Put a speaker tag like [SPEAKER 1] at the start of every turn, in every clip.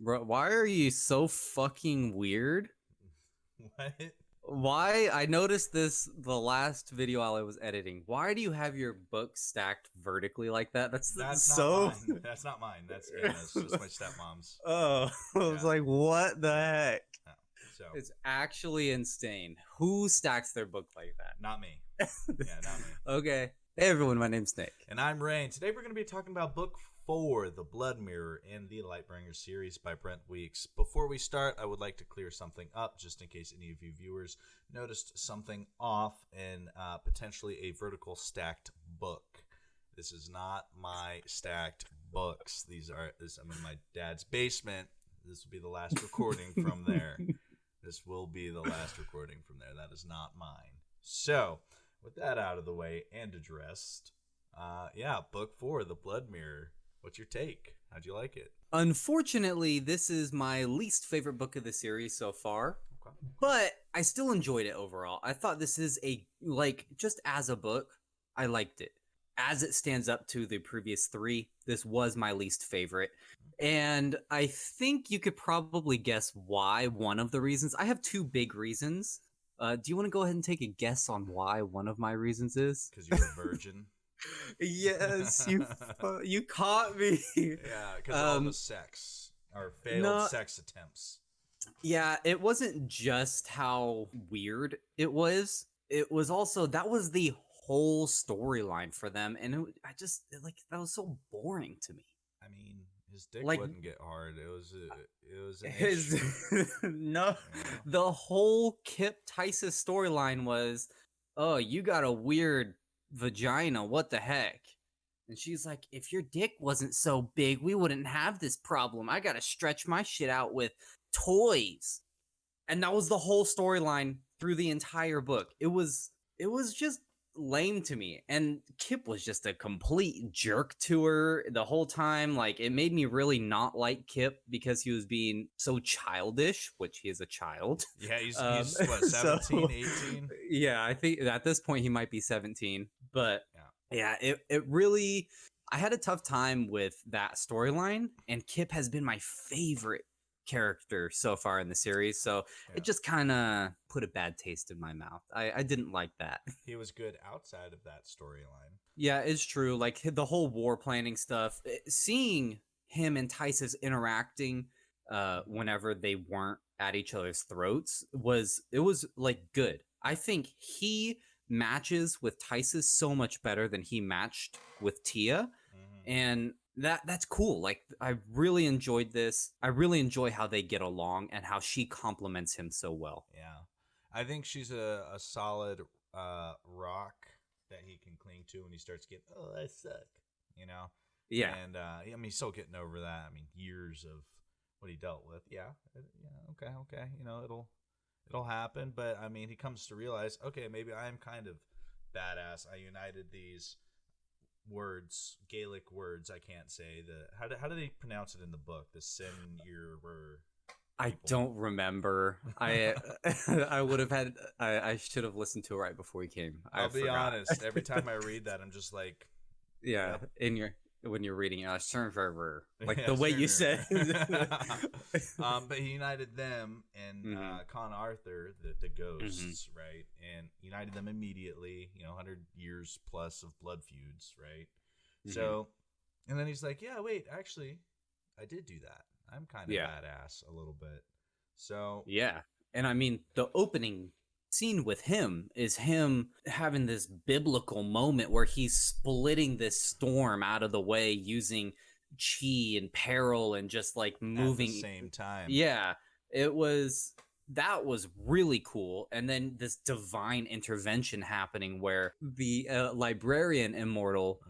[SPEAKER 1] Bro, why are you so fucking weird?
[SPEAKER 2] What?
[SPEAKER 1] Why? I noticed this the last video while I was editing. Why do you have your book stacked vertically like that? That's
[SPEAKER 2] That's not
[SPEAKER 1] so.
[SPEAKER 2] mine. That's not mine. That's Anna's. That's my stepmom's.
[SPEAKER 1] Oh, I was
[SPEAKER 2] Yeah.
[SPEAKER 1] like, what the
[SPEAKER 2] Yeah.
[SPEAKER 1] heck?
[SPEAKER 2] Yeah. So,
[SPEAKER 1] It's actually insane. Who stacks their book like
[SPEAKER 2] not me.
[SPEAKER 1] that?
[SPEAKER 2] Yeah, not me.
[SPEAKER 1] Okay. Hey everyone, my name's Nick.
[SPEAKER 2] And I'm Rain. Today we're going to be talking about Book 4, The Blood Mirror in the Lightbringer series by Brent Weeks. Before we start, I would like to clear something up just in case any of you viewers noticed something off in potentially a vertical stacked book. This is not my stacked books. I'm in my dad's basement. This will be the last recording from there. This will be the last recording from there. That is not mine. So, with that out of the way and addressed, Book 4, The Blood Mirror. What's your take? How'd you like it?
[SPEAKER 1] Unfortunately, this is my least favorite book of the series so far,
[SPEAKER 2] Okay.
[SPEAKER 1] but I still enjoyed it overall. I thought this is just as a book, I liked it. As it stands up to the previous three, this was my least favorite. And I think you could probably guess why. One of the reasons, I have two big reasons. Do you want to go ahead and take a guess on why one of my reasons is?
[SPEAKER 2] Because you're a virgin.
[SPEAKER 1] Yes, you caught me.
[SPEAKER 2] Yeah, because all the sex or failed sex attempts.
[SPEAKER 1] Yeah, it wasn't just how weird it was. It was also that was the whole storyline for them, and that was so boring to me.
[SPEAKER 2] I mean, his dick
[SPEAKER 1] Like-
[SPEAKER 2] wouldn't get hard. It was an
[SPEAKER 1] His
[SPEAKER 2] issue.
[SPEAKER 1] no,
[SPEAKER 2] Yeah.
[SPEAKER 1] the whole Kipp Tisis storyline was, oh, you got a weird vagina. What the heck? And she's like, if your dick wasn't so big, we wouldn't have this problem. I gotta stretch my shit out with toys. And that was the whole storyline through the entire book. It was just lame to me. And Kipp was just a complete jerk to her the whole time. Like, it made me really not like Kipp because he was being so childish, which he is a child.
[SPEAKER 2] Yeah, he's what,
[SPEAKER 1] so-
[SPEAKER 2] 17, 18?
[SPEAKER 1] Yeah, I think at this point he might be 17. But yeah, it really, I had a tough time with that storyline, and Kipp has been my favorite character so far in the series, so it just kind of put a bad taste in my mouth. I didn't like that.
[SPEAKER 2] He was good outside of that storyline.
[SPEAKER 1] Yeah, it's true. Like the whole war planning stuff, seeing him and Tisis interacting whenever they weren't at each other's throats was like good. I think he matches with Tisis so much better than he matched with Tia, and that's cool. Like, I really enjoyed this. I really enjoy how they get along and how she compliments him so well.
[SPEAKER 2] Yeah, I think she's a solid rock that he can cling to when he starts getting, oh, I suck, you know.
[SPEAKER 1] Yeah,
[SPEAKER 2] And I mean, he's still getting over that. I mean, years of what he dealt with. Yeah, okay. You know, it'll happen. But I mean, he comes to realize, okay, maybe I am kind of badass. I united these words, Gaelic words. I can't say the how do they pronounce it in the book? The Sin-Ewer.
[SPEAKER 1] I don't remember. I I would have had. I should have listened to it right before he came.
[SPEAKER 2] I'll be
[SPEAKER 1] forgot.
[SPEAKER 2] honest. Every time I read that, I'm just like,
[SPEAKER 1] Yeah,
[SPEAKER 2] Yep.
[SPEAKER 1] when you're reading it, server, like
[SPEAKER 2] Yeah,
[SPEAKER 1] the way you
[SPEAKER 2] Sin-Ewer.
[SPEAKER 1] said.
[SPEAKER 2] But he united them and Con Arthur, the ghosts, right? And united them immediately. 100 years plus of blood feuds, right? So, and then he's like, yeah, wait, actually, I did do that. I'm kind of badass a little bit. So
[SPEAKER 1] Yeah, and I mean, the opening scene with him is him having this biblical moment where he's splitting this storm out of the way using chi and peril and just like moving
[SPEAKER 2] at the same time.
[SPEAKER 1] Yeah, that was really cool. And then this divine intervention happening where the librarian immortal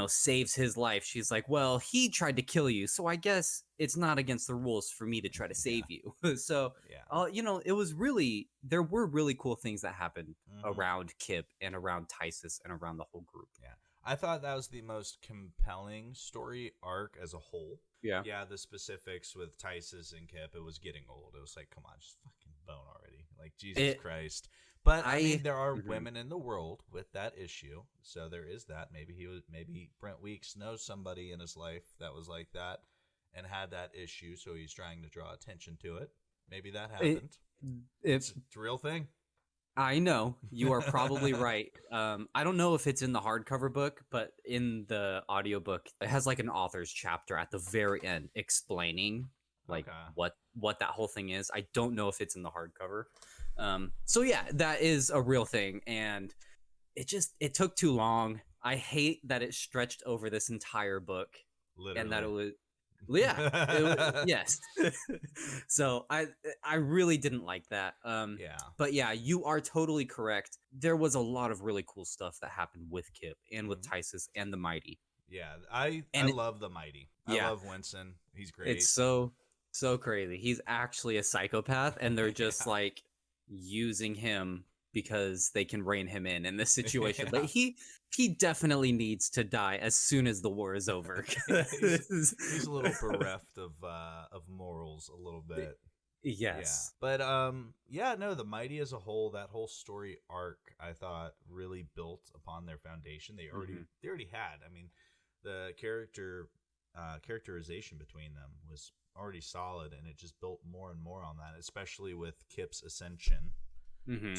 [SPEAKER 1] saves his life. She's like, well, he tried to kill you, so I guess it's not against the rules for me to try to save you. So it was there were really cool things that happened around Kipp and around Tisis and around the whole group.
[SPEAKER 2] Yeah, I thought that was the most compelling story arc as a whole.
[SPEAKER 1] Yeah,
[SPEAKER 2] the specifics with Tisis and Kipp, it was getting old. It was like, come on, just fucking bone already. Like, Jesus Christ. But I mean, there are women in the world with that issue, so there is that. Maybe Brent Weeks knows somebody in his life that was like that, and had that issue, so he's trying to draw attention to it. Maybe that
[SPEAKER 1] It-
[SPEAKER 2] happened. It's a real thing.
[SPEAKER 1] I know you are probably right. I don't know if it's in the hardcover book, but in the audiobook, it has like an author's chapter at the very end explaining like
[SPEAKER 2] Okay.
[SPEAKER 1] what that whole thing is. I don't know if it's in the hardcover. So yeah, that is a real thing, and it took too long. I hate that it stretched over this entire book,
[SPEAKER 2] Literally.
[SPEAKER 1] and that it was yes. So I really didn't like that.
[SPEAKER 2] Yeah.
[SPEAKER 1] But yeah, you are totally correct. There was a lot of really cool stuff that happened with Kipp and with Tisis and the Mighty.
[SPEAKER 2] Yeah, I
[SPEAKER 1] And
[SPEAKER 2] love the Mighty.
[SPEAKER 1] yeah.
[SPEAKER 2] I love Winston. He's great.
[SPEAKER 1] It's so crazy. He's actually a psychopath, and they're just
[SPEAKER 2] Yeah.
[SPEAKER 1] like using him because they can rein him in this situation.
[SPEAKER 2] Yeah.
[SPEAKER 1] But he definitely needs to die as soon as the war is over.
[SPEAKER 2] He's a little bereft of morals a little bit.
[SPEAKER 1] Yes.
[SPEAKER 2] Yeah. But yeah, no, the Mighty as a whole, that whole story arc, I thought really built upon their foundation. They already had. I mean, the characterization between them was already solid, and it just built more and more on that, especially with Kipp's ascension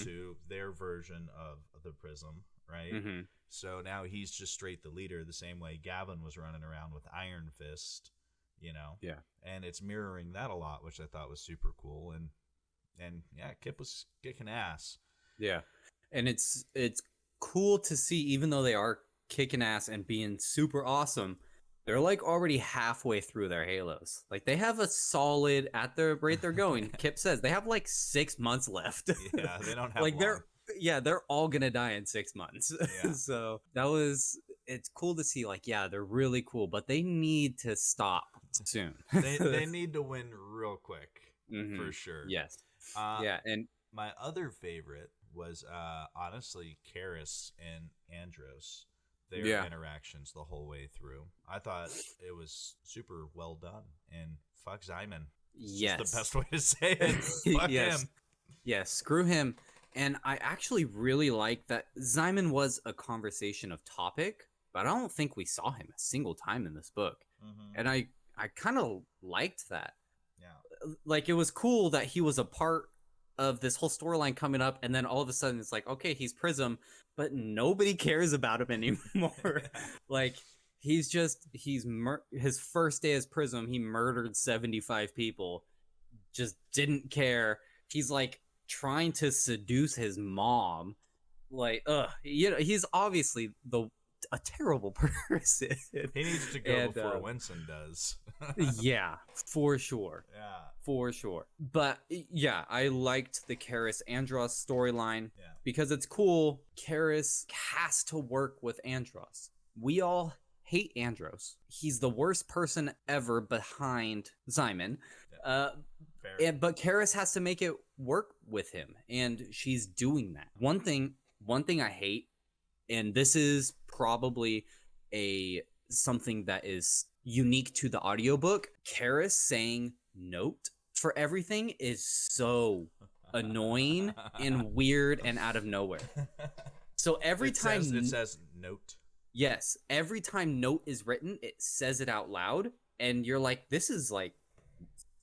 [SPEAKER 2] to their version of the Prism, right? So now he's just straight the leader, the same way Gavin was running around with Ironfist, you know?
[SPEAKER 1] Yeah.
[SPEAKER 2] And it's mirroring that a lot, which I thought was super cool. And yeah, Kipp was kicking ass.
[SPEAKER 1] Yeah. And it's cool to see, even though they are kicking ass and being super awesome, they're like already halfway through their Halos. Like they have a solid at the rate they're going. Kipp says they have like 6 months left.
[SPEAKER 2] Yeah, they don't have
[SPEAKER 1] like
[SPEAKER 2] long.
[SPEAKER 1] they're all gonna die in 6 months.
[SPEAKER 2] Yeah.
[SPEAKER 1] So it's cool to see, like, yeah, they're really cool, but they need to stop soon.
[SPEAKER 2] They need to win real quick, for sure.
[SPEAKER 1] Yes. Yeah, and
[SPEAKER 2] my other favorite was honestly Karris and Andross. Their interactions the whole way through. I thought it was super well done. And fuck Simon.
[SPEAKER 1] Yes.
[SPEAKER 2] That's the best way to say it. Fuck
[SPEAKER 1] yes.
[SPEAKER 2] him.
[SPEAKER 1] Yes, screw him. And I actually really like that Simon was a conversation of topic, but I don't think we saw him a single time in this book. And I kind of liked that.
[SPEAKER 2] Yeah.
[SPEAKER 1] Like, it was cool that he was a part of this whole storyline coming up, and then all of a sudden it's like, okay, he's Prism, but nobody cares about him anymore. Like, his first day as Prism, he murdered 75 people, just didn't care. He's like trying to seduce his mom. Like, he's obviously a terrible person.
[SPEAKER 2] He needs to go before Winston does.
[SPEAKER 1] Yeah, for sure.
[SPEAKER 2] Yeah.
[SPEAKER 1] For sure. But yeah, I liked the Karris Andross storyline because it's cool. Karris has to work with Andross. We all hate Andross. He's the worst person ever behind Simon. But Karris has to make it work with him, and she's doing that. One thing I hate, and this is probably something that is unique to the audiobook, Karris saying note for everything is so annoying and weird and out of nowhere. So every time
[SPEAKER 2] it says note.
[SPEAKER 1] Yes, every time note is written, it says it out loud, and you're like, this is like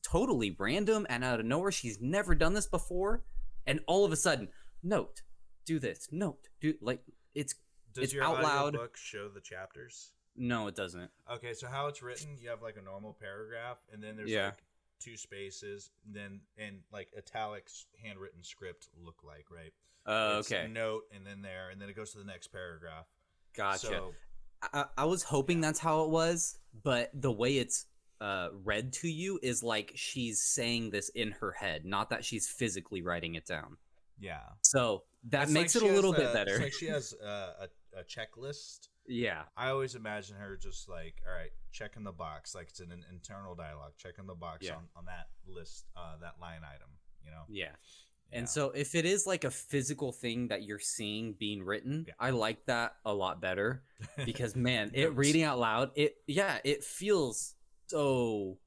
[SPEAKER 1] totally random and out of nowhere. She's never done this before, and all of a sudden, note, do this, note, do like it's
[SPEAKER 2] your
[SPEAKER 1] out loud.
[SPEAKER 2] Book show the chapters?
[SPEAKER 1] No, it doesn't.
[SPEAKER 2] Okay, so how it's written, you have like a normal paragraph, and then there's like 2 spaces, then and like italics handwritten script look like, right?
[SPEAKER 1] Okay.
[SPEAKER 2] Note, and then there, and then it goes to the next paragraph.
[SPEAKER 1] Gotcha.
[SPEAKER 2] So,
[SPEAKER 1] I was hoping that's how it was, but the way it's read to you is like she's saying this in her head, not that she's physically writing it down.
[SPEAKER 2] Yeah.
[SPEAKER 1] So that makes it a little bit better.
[SPEAKER 2] It's like she has a checklist.
[SPEAKER 1] Yeah.
[SPEAKER 2] I always imagine her just like, all right, checking the box, like it's an internal dialogue, checking the box on that list, that line item, you know?
[SPEAKER 1] Yeah. And so if it is like a physical thing that you're seeing being written, I like that a lot better because man, it reading out loud, it feels so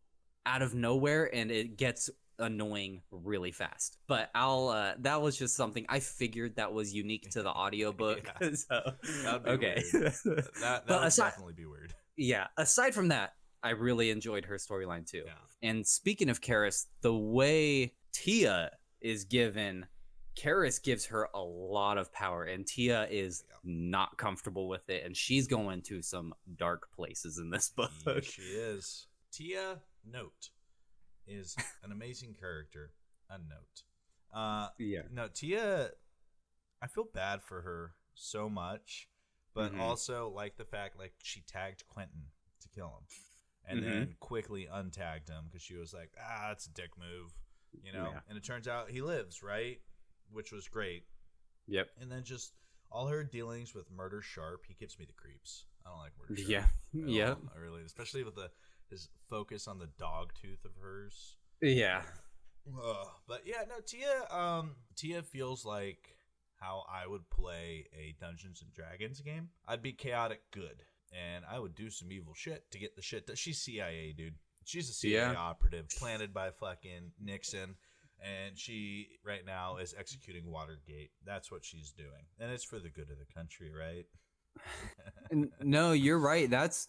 [SPEAKER 1] out of nowhere and it gets annoying really fast. But that was just something I figured that was unique to the audiobook.
[SPEAKER 2] So, that'd be weird. That would definitely be weird.
[SPEAKER 1] Yeah, aside from that, I really enjoyed her storyline too.
[SPEAKER 2] Yeah.
[SPEAKER 1] And speaking of Karris, the way Tia is given, Karris gives her a lot of power, and Tia is not comfortable with it, and she's going to some dark places in this book.
[SPEAKER 2] Yes, she is. Tia, note, is an amazing character. A note.
[SPEAKER 1] Yeah.
[SPEAKER 2] No, Tia, I feel bad for her so much, but also like the fact like she tagged Quentin to kill him, and then quickly untagged him because she was like, that's a dick move, you know. And it turns out he lives, right, which was great.
[SPEAKER 1] Yep.
[SPEAKER 2] And then just all her dealings with Murder Sharp, he gives me the creeps. I don't like Murder Sharp.
[SPEAKER 1] Yeah.
[SPEAKER 2] Really, especially with his focus on the dog tooth of hers.
[SPEAKER 1] Yeah.
[SPEAKER 2] But yeah, no, Tia feels like how I would play a Dungeons and Dragons game. I'd be chaotic good, and I would do some evil shit to get the shit that she's CIA, dude. She's a CIA operative planted by fucking Nixon, and she right now is executing Watergate. That's what she's doing, and it's for the good of the country, right?
[SPEAKER 1] No, you're right. That's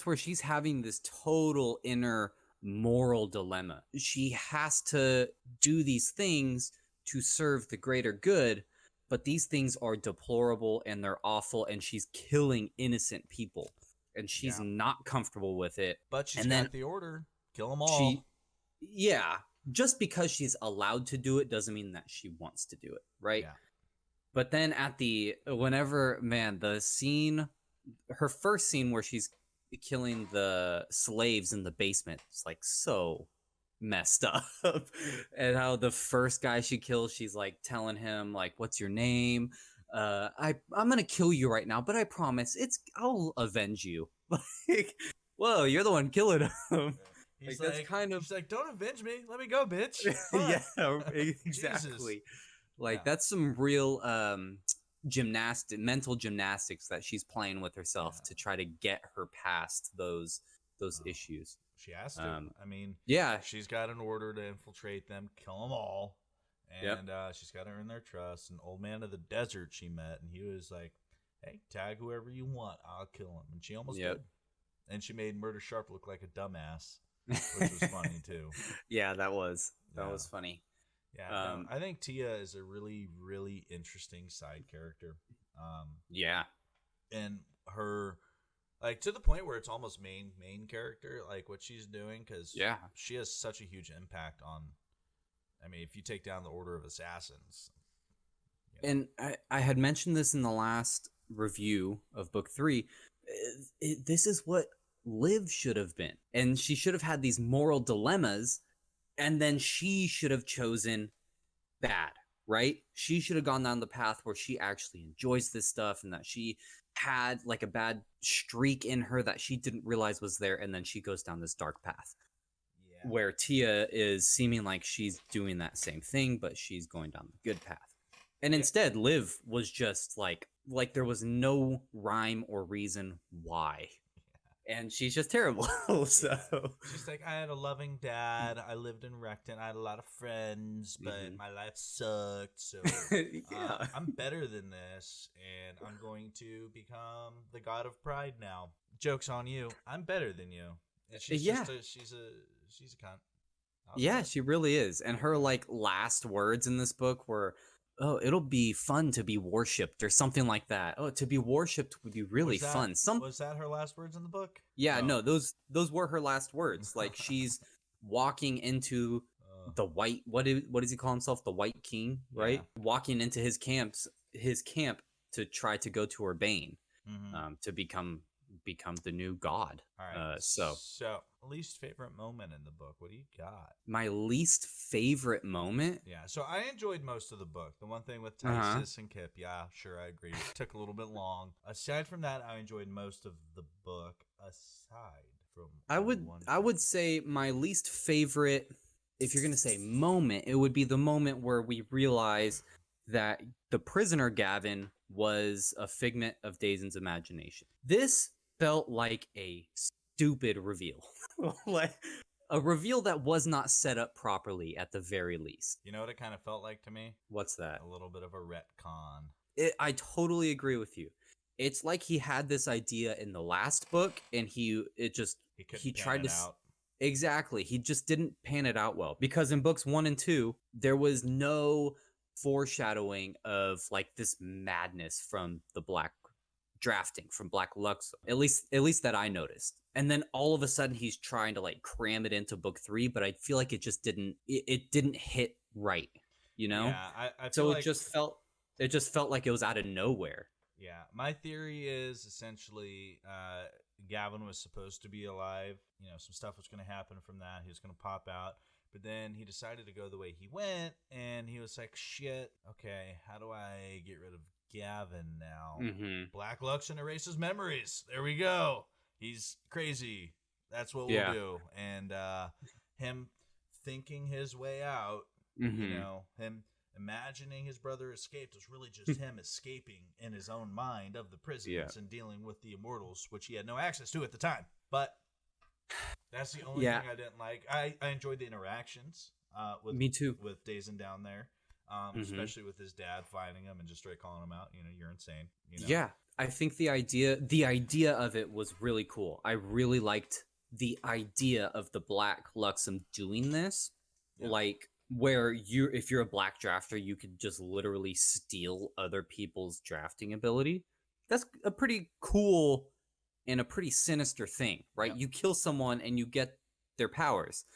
[SPEAKER 1] where she's having this total inner moral dilemma. She has to do these things to serve the greater good, but these things are deplorable and they're awful, and she's killing innocent people, and she's not comfortable with it.
[SPEAKER 2] But she's got the order. Kill them all.
[SPEAKER 1] Just because she's allowed to do it doesn't mean that she wants to do it, right?
[SPEAKER 2] Yeah.
[SPEAKER 1] But then the scene, her first scene where she's killing the slaves in the basement, it's like so messed up. And how the first guy she kills, she's like telling him like, what's your name? I'm gonna kill you right now, but I promise I'll avenge you. Like, whoa, you're the one killing him.
[SPEAKER 2] He's
[SPEAKER 1] like, that's kind of,
[SPEAKER 2] she's like, don't avenge me, let me go, bitch.
[SPEAKER 1] Yeah, exactly. Like that's some real mental gymnastics that she's playing with herself to try to get her past those issues.
[SPEAKER 2] She has to. I mean,
[SPEAKER 1] yeah,
[SPEAKER 2] she's got an order to infiltrate them, kill them all, and she's got to earn their trust. An old man of the desert she met, and he was like, "Hey, tag whoever you want, I'll kill him." And she almost did. And she made Murder Sharp look like a dumbass, which was funny too.
[SPEAKER 1] Yeah, that was funny.
[SPEAKER 2] Yeah, no, I think Tia is a really, really interesting side character. And her, like, to the point where it's almost main character, like what she's doing, because she has such a huge impact on. I mean, if you take down the Order of Assassins.
[SPEAKER 1] And I had mentioned this in the last review of book 3. This is what Liv should have been, and she should have had these moral dilemmas. And then she should have chosen bad, right? She should have gone down the path where she actually enjoys this stuff, and that she had like a bad streak in her that she didn't realize was there, and then she goes down this dark path. Yeah. Where Tia is seeming like she's doing that same thing, but she's going down the good path. And instead, Liv was just like there was no rhyme or reason why. And she's just terrible. So
[SPEAKER 2] she's like, I had a loving dad. I lived in Recton. I had a lot of friends, but my life sucked. So I'm better than this, and I'm going to become the god of pride now. Joke's on you. I'm better than you. And she's just she's a cunt.
[SPEAKER 1] She really is. And her like last words in this book were, "Oh, it'll be fun to be worshipped," or something like that. Oh, to be worshipped would be really fun.
[SPEAKER 2] Was that her last words in the book?
[SPEAKER 1] Yeah, no, those were her last words. Like she's walking into the white. What does he call himself? The White King, right? Yeah. Walking into his camp to try to go to Urbane, to become the new god.
[SPEAKER 2] All right. So least favorite moment in the book. What do you got?
[SPEAKER 1] My least favorite moment?
[SPEAKER 2] Yeah. So I enjoyed most of the book. The one thing with Tisis and Kipp. Yeah, sure, I agree. It took a little bit long. Aside from that, I enjoyed most of the book. Aside from
[SPEAKER 1] I would say my least favorite, if you're gonna say moment, it would be the moment where we realize that the prisoner Gavin was a figment of Dazen's imagination. This felt like a stupid reveal. Like a reveal that was not set up properly at the very least.
[SPEAKER 2] You know what it kind of felt like to me?
[SPEAKER 1] What's that?
[SPEAKER 2] A little bit of a retcon.
[SPEAKER 1] I totally agree with you. it's like he had this idea in the last book, and he
[SPEAKER 2] Couldn't pan
[SPEAKER 1] tried
[SPEAKER 2] it
[SPEAKER 1] to
[SPEAKER 2] out.
[SPEAKER 1] exactly, he just didn't pan it out well, because in books 1 and 2 there was no foreshadowing of like this madness from the black drafting, from Black Lux, at least that I noticed. And then all of a sudden he's trying to like cram it into book 3, but I feel like it didn't hit right, you know?
[SPEAKER 2] Yeah, I feel
[SPEAKER 1] So
[SPEAKER 2] like
[SPEAKER 1] it just felt like it was out of nowhere.
[SPEAKER 2] yeah, my theory is essentially Gavin was supposed to be alive. You know, some stuff was going to happen from that. He was going to pop out. But then he decided to go the way he went, and he was like, shit, okay, how do I get rid of Gavin now?
[SPEAKER 1] Mm-hmm.
[SPEAKER 2] Black Luxon erases memories. There we go. He's crazy. That's what
[SPEAKER 1] Yeah.
[SPEAKER 2] we'll do. And him thinking his way out,
[SPEAKER 1] Mm-hmm.
[SPEAKER 2] you know, him imagining his brother escaped was really just him escaping in his own mind of the prisons and dealing with the immortals, which he had no access to at the time. But that's the only thing I didn't like. I enjoyed the interactions with
[SPEAKER 1] Me too.
[SPEAKER 2] with Dazen down there, especially with his dad finding him and just straight calling him out. You know, you're insane. You know?
[SPEAKER 1] Yeah, I think the idea of it was really cool. I really liked the idea of the Black Luxem doing this, like where if you're a black drafter, you could just literally steal other people's drafting ability. That's a pretty cool and a pretty sinister thing, right?
[SPEAKER 2] Yep.
[SPEAKER 1] You kill someone and you get their powers,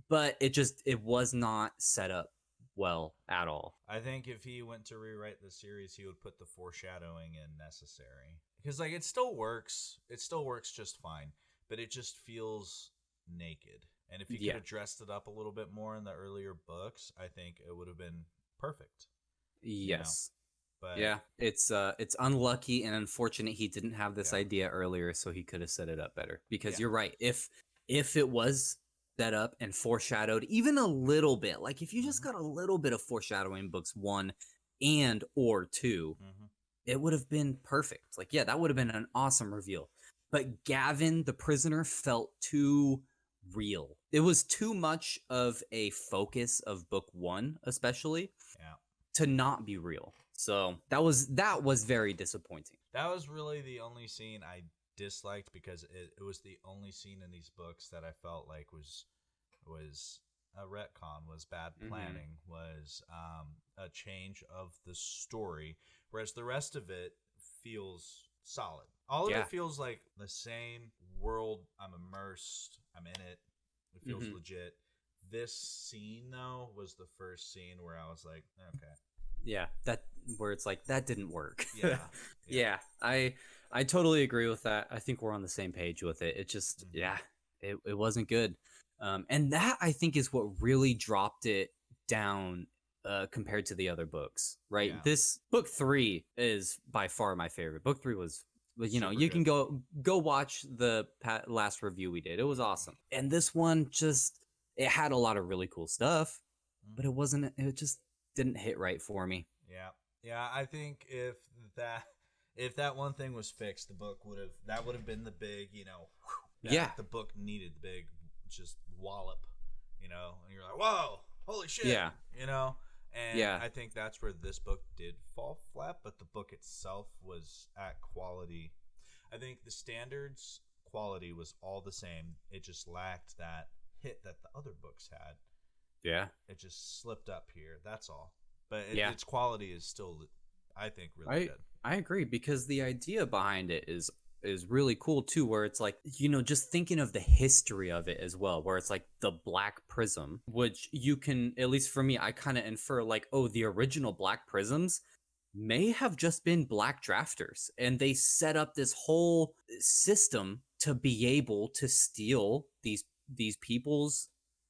[SPEAKER 1] but it was not set up well at all.
[SPEAKER 2] I think if he went to rewrite the series, he would put the foreshadowing in necessary, because like it still works. It still works just fine, but it just feels naked. And if he could have dressed it up a little bit more in the earlier books, I think it would have been perfect.
[SPEAKER 1] Yes.
[SPEAKER 2] You know? But
[SPEAKER 1] yeah, it's unlucky and unfortunate he didn't have this idea earlier, so he could have set it up better. Because you're right. If it was set up and foreshadowed even a little bit, like if you just got a little bit of foreshadowing in books 1 and or 2, it would have been perfect. Like, yeah, that would have been an awesome reveal. But Gavin, the prisoner, felt too real. It was too much of a focus of book 1, especially, to not be real. So that was very disappointing.
[SPEAKER 2] That was really the only scene I disliked, because it was the only scene in these books that I felt like was a retcon, was bad planning, was a change of the story, whereas the rest of it feels solid. All of it feels like the same world. I'm immersed. I'm in it. It feels legit. This scene, though, was the first scene where I was like, okay.
[SPEAKER 1] Yeah, where it's like, that didn't work.
[SPEAKER 2] Yeah.
[SPEAKER 1] I totally agree with that. I think we're on the same page with it. It just, it wasn't good. And that, I think, is what really dropped it down compared to the other books, right?
[SPEAKER 2] Yeah.
[SPEAKER 1] This book 3 is by far my favorite. Book 3 was, you know,
[SPEAKER 2] Super
[SPEAKER 1] you
[SPEAKER 2] good.
[SPEAKER 1] can go watch the last review we did. It was awesome. And this one it had a lot of really cool stuff, but it just didn't hit right for me.
[SPEAKER 2] Yeah, I think if that one thing was fixed, the book would have been the big, you know, the book needed the big just wallop, you know, and you're like, whoa, holy shit, you know. And I think that's where this book did fall flat, but the book itself was at quality. I think the standards quality was all the same. It just lacked that hit that the other books had.
[SPEAKER 1] Yeah.
[SPEAKER 2] It just slipped up here. That's all. But its quality is still, I think, really good.
[SPEAKER 1] I agree, because the idea behind it is really cool too, where it's like, you know, just thinking of the history of it as well, where it's like the Black Prism, which you can, at least for me, I kind of infer like, oh, the original Black Prisms may have just been black drafters, and they set up this whole system to be able to steal these people's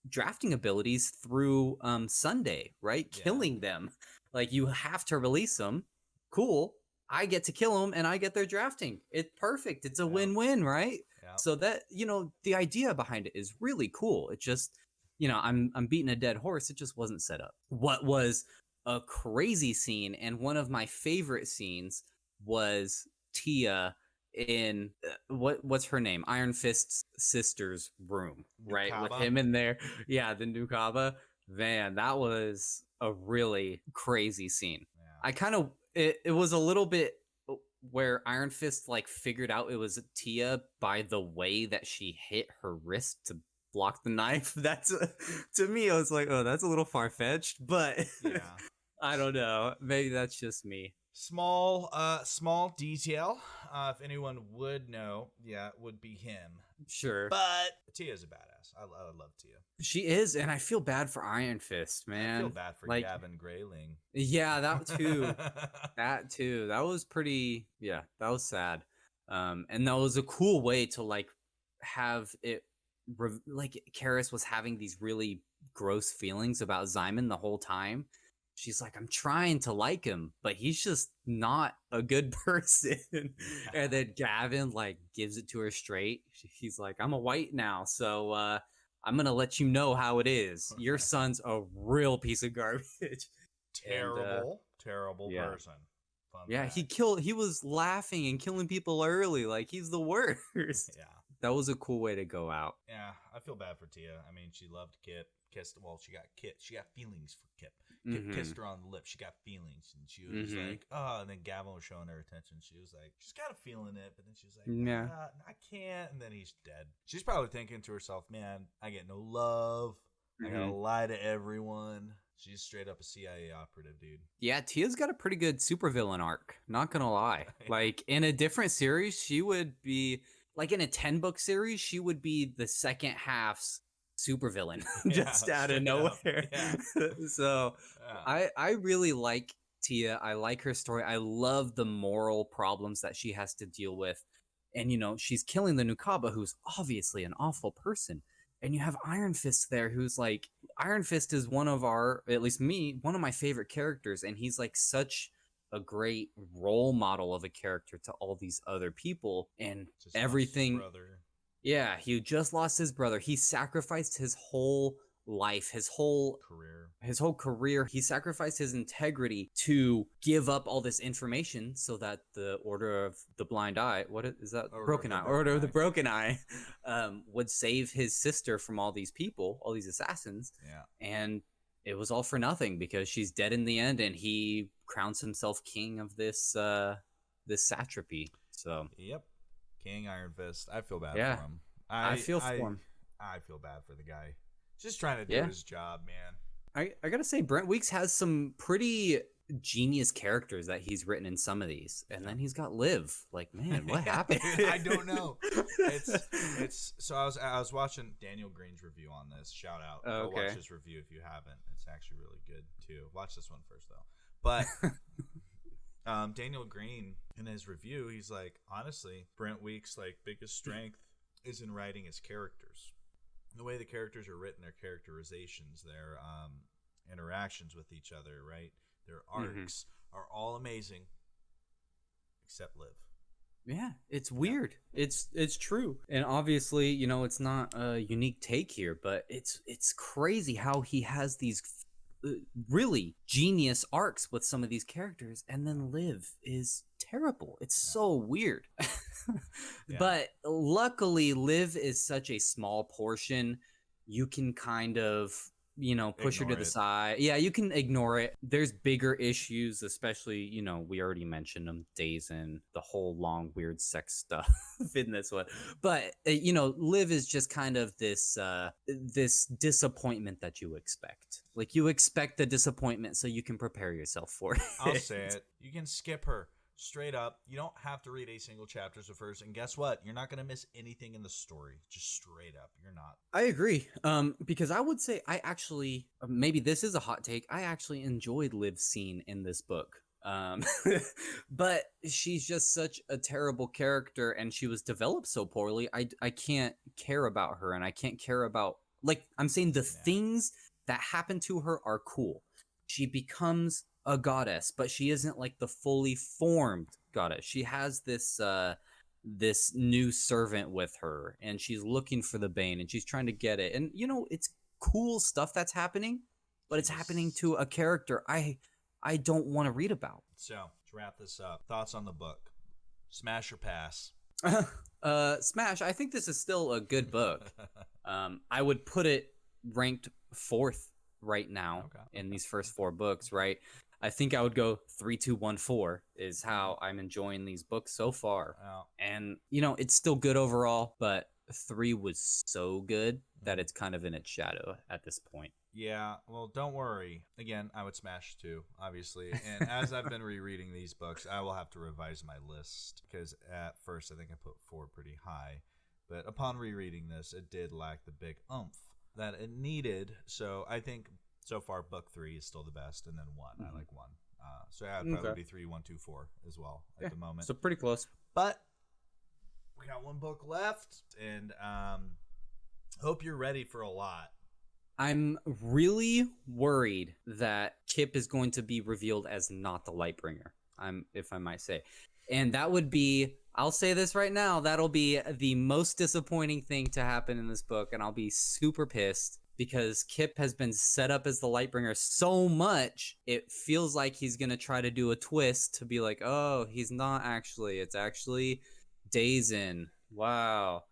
[SPEAKER 1] drafting abilities through Sunday, right? Killing them. Like, you have to release them. Cool. I get to kill them and I get their drafting. It's perfect. It's a win-win, right? So that, you know, the idea behind it is really cool. It just, you know, I'm beating a dead horse. It just wasn't set up. What was a crazy scene, and one of my favorite scenes, was Tia in what's her name, Ironfist's sister's room, right?
[SPEAKER 2] Nukaba?
[SPEAKER 1] With him in there. Yeah, the Nukaba. Man, that was a really crazy scene. I kind of, it was a little bit where Iron Fist like figured out it was Tia by the way that she hit her wrist to block the knife. That's to me, I was like, oh, that's a little far fetched, but
[SPEAKER 2] Yeah.
[SPEAKER 1] I don't know. Maybe that's just me.
[SPEAKER 2] Small detail. If anyone would know, yeah, it would be him.
[SPEAKER 1] Sure.
[SPEAKER 2] But Tia's a badass. I love Tia.
[SPEAKER 1] She is, and I feel bad for Iron Fist, man.
[SPEAKER 2] I feel bad for
[SPEAKER 1] like,
[SPEAKER 2] Gavin Grayling.
[SPEAKER 1] Yeah, that too. That too. That was pretty. Yeah, that was sad. And that was a cool way to like have it. Like Karris was having these really gross feelings about Zyman the whole time. She's like, I'm trying to like him, but he's just not a good person. And then Gavin like gives it to her straight. He's like, I'm a white now, so I'm gonna let you know how it is. Your son's a real piece of garbage.
[SPEAKER 2] Terrible
[SPEAKER 1] yeah.
[SPEAKER 2] person. Fun
[SPEAKER 1] Yeah,
[SPEAKER 2] fact.
[SPEAKER 1] he was laughing and killing people early. Like he's the worst.
[SPEAKER 2] Yeah.
[SPEAKER 1] That was a cool way to go out.
[SPEAKER 2] Yeah, I feel bad for Tia. I mean, she loved Kipp. She got feelings for Kipp. Kipp kissed her on the lips. She got feelings, and she was like, "Oh." And then Gavin was showing her attention. She was like, "She's kind of feeling it," but then she's like,
[SPEAKER 1] Yeah.
[SPEAKER 2] I can't." And then he's dead. She's probably thinking to herself, "Man, I get no love. I gotta lie to everyone." She's straight up a CIA operative, dude.
[SPEAKER 1] Yeah, Tia's got a pretty good supervillain arc. Not gonna lie. Like in a different series, she would be like in a 10-book series, she would be the second half's supervillain just out of nowhere.
[SPEAKER 2] Yeah.
[SPEAKER 1] So I really like Tia. I like her story. I love the moral problems that she has to deal with. And she's killing the Nukaba, who's obviously an awful person. And you have Iron Fist there, who's like, Iron Fist is one of one of my favorite characters, and he's like such a great role model of a character to all these other people, and
[SPEAKER 2] Just
[SPEAKER 1] everything.
[SPEAKER 2] Yeah,
[SPEAKER 1] he just lost his brother. He sacrificed his whole life, his whole career. He sacrificed his integrity to give up all this information so that the Order of the Blind Eye, what is that? Order of the Broken Eye, would save his sister from all these people, all these assassins.
[SPEAKER 2] Yeah.
[SPEAKER 1] And it was all for nothing because she's dead in the end, and he crowns himself king of this satrapy. So
[SPEAKER 2] yep, King Iron Fist. I feel bad
[SPEAKER 1] Yeah.
[SPEAKER 2] for him.
[SPEAKER 1] I feel for him.
[SPEAKER 2] I feel bad for the guy. Just trying to do his job, man.
[SPEAKER 1] I gotta say, Brent Weeks has some pretty genius characters that he's written in some of these, and then he's got Liv. Like, man, what happened?
[SPEAKER 2] I don't know. It's so I was watching Daniel Green's review on this. Shout out. Go watch his review if you haven't. It's actually really good too. Watch this one first though. But Daniel Green in his review, he's like, honestly, Brent Weeks' like biggest strength is in writing his characters. The way the characters are written, their characterizations, their interactions with each other, right? Their arcs are all amazing, except Liv.
[SPEAKER 1] Yeah, it's weird. It's true, and obviously, it's not a unique take here, but it's crazy how he has these really genius arcs with some of these characters, and then Liv is terrible. It's so weird. But luckily, Liv is such a small portion. You can kind of push her to the side. Yeah, you can ignore it. There's bigger issues, especially, we already mentioned them, Dazen, the whole long weird sex stuff in this one. But Liv is just kind of this disappointment that you expect. Like, you expect the disappointment so you can prepare yourself for it.
[SPEAKER 2] I'll say it. You can skip her. Straight up, you don't have to read a single chapter of hers, and guess what? You're not going to miss anything in the story. Just straight up, you're not.
[SPEAKER 1] I agree. Because I would say I actually, maybe this is a hot take, I actually enjoyed Liv's scene in this book. But she's just such a terrible character, and she was developed so poorly. I can't care about her, and I can't care about, like, I'm saying the things that happen to her are cool. She becomes a goddess, but she isn't like the fully formed goddess. She has this this new servant with her, and she's looking for the Bane, and she's trying to get it. And it's cool stuff that's happening, but it's happening to a character I don't want to read about.
[SPEAKER 2] So to wrap this up, thoughts on the book? Smash or pass?
[SPEAKER 1] Smash. I think this is still a good book. I would put it ranked 4th right now in these first 4 books, right? I think I would go 3, 2, 1, 4 is how I'm enjoying these books so far.
[SPEAKER 2] Oh.
[SPEAKER 1] And, you know, it's still good overall, but 3 was so good that it's kind of in its shadow at this point.
[SPEAKER 2] Yeah, well, don't worry. Again, I would smash 2, obviously. And as I've been rereading these books, I will have to revise my list because at first I think I put 4 pretty high. But upon rereading this, it did lack the big oomph that it needed. So I think so far book 3 is still the best, and then 1. I like 1. So yeah, it'd probably be 3, 1, 2, 4 as well at the moment.
[SPEAKER 1] So pretty close.
[SPEAKER 2] But we got 1 book left, and hope you're ready for a lot.
[SPEAKER 1] I'm really worried that Kipp is going to be revealed as not the Lightbringer, if I might say. And that would be, I'll say this right now, that'll be the most disappointing thing to happen in this book, and I'll be super pissed because Kipp has been set up as the Lightbringer so much, it feels like he's going to try to do a twist to be like, oh, he's not actually, it's actually Dazen. Wow.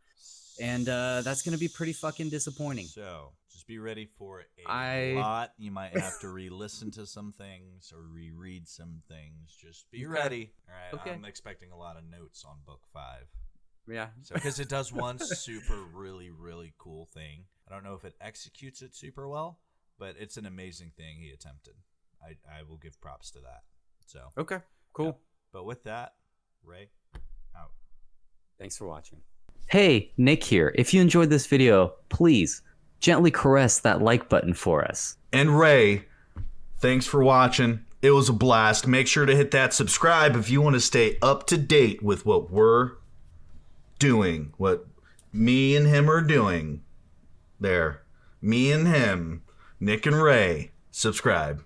[SPEAKER 1] And that's going to be pretty fucking disappointing.
[SPEAKER 2] So, just be ready for a lot. You might have to re-listen to some things or reread some things. Just be ready. All right,
[SPEAKER 1] Okay.
[SPEAKER 2] I'm expecting a lot of notes on book 5.
[SPEAKER 1] Yeah.
[SPEAKER 2] So, because it does one super, really, really cool thing. I don't know if it executes it super well, but it's an amazing thing he attempted. I will give props to that. So,
[SPEAKER 1] Okay, cool.
[SPEAKER 2] Yeah. But with that, Ray, out.
[SPEAKER 1] Thanks for watching. Hey, Nick here. If you enjoyed this video, please gently caress that like button for us.
[SPEAKER 2] And Ray, thanks for watching. It was a blast. Make sure to hit that subscribe if you want to stay up to date with what we're doing, what me and him are doing. There. Me and him, Nick and Ray. Subscribe.